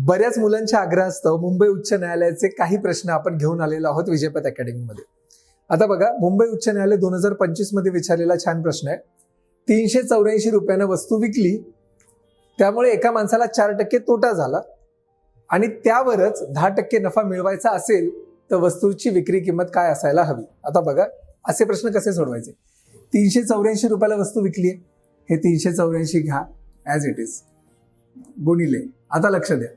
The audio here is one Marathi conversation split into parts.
बऱ्याच मुलांच्या आग्रहास्तव मुंबई उच्च न्यायालयाचे काही प्रश्न आपण घेऊन आलेलो आहोत विजयपथ अकॅडमीमध्ये. आता बघा, मुंबई उच्च न्यायालय 2025 मध्ये विचारलेला छान प्रश्न आहे. 384 रुपयानं वस्तू विकली, त्यामुळे एका माणसाला 4% तोटा झाला आणि त्यावरच 10% नफा मिळवायचा असेल तर वस्तूची विक्री किंमत काय असायला हवी. आता बघा, असे प्रश्न कसे सोडवायचे. 384 रुपयाला वस्तू विकली आहे, हे 384 घ्या ॲज इट इज, गुणिले. आता लक्ष द्या,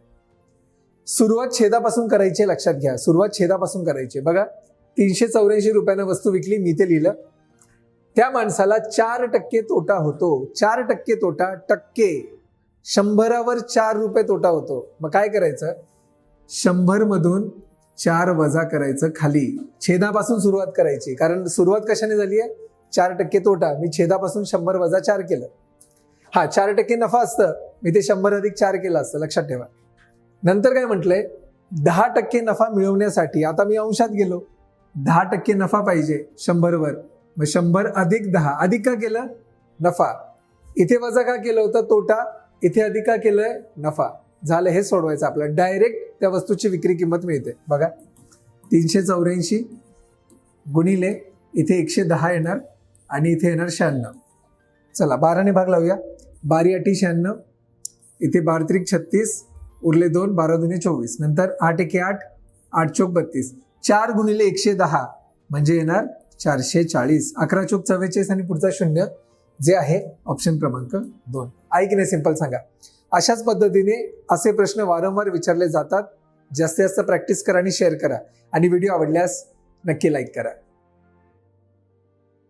सुरुवात छेदापासून करायची, लक्षात घ्या, सुरुवात छेदापासून करायची. बघा, 384 रुपयानं वस्तू विकली, मी ते लिहिलं. त्या माणसाला 4% तोटा होतो. 4% तोटा, टक्के 100वर 4 रुपये तोटा होतो. मग काय करायचं, 100 मधून 4 वजा करायचं खाली. छेदापासून सुरुवात करायची, कारण सुरुवात कशाने झाली आहे, 4% तोटा. मी छेदापासून 100 वजा 4 केलं. हा 4% नफा असतं, मी ते 100 अधिक 4 केलं असतं, लक्षात ठेवा. नंतर काय म्हटलंय, 10% नफा मिळवण्यासाठी आता मी अंशात गेलो. 10% नफा पाहिजे 100वर, मग 100 अधिक 10, अधिक का केलं, नफा. इथे वजा का केलं होतं, तोटा. इथे अधिक का केलंय, नफा. झालं, हे सोडवायचं आपल्याला. डायरेक्ट त्या वस्तूची विक्री किंमत मिळते. बघा, 384 गुणिले इथे 110 येणार आणि इथे येणार 96. चला 12ने भाग लावूया. 12 8 96, इथे 12 त्रिक 36, उरले 2, 12 दुने 24. नंतर 8 1 8, 8 चौक 32. 4 गुणिले 110 म्हणजे येणार 440. 11 चौक 44 आणि पुढचा 0 जे आहे ऑप्शन क्रमांक 2. आहे की नाही, सिंपल सांगा. अशाच पद्धतीने असे प्रश्न वारंवार विचारले जातात. जास्तीत जास्त प्रॅक्टिस करा आणि शेअर करा, आणि व्हिडिओ आवडल्यास नक्की लाईक करा.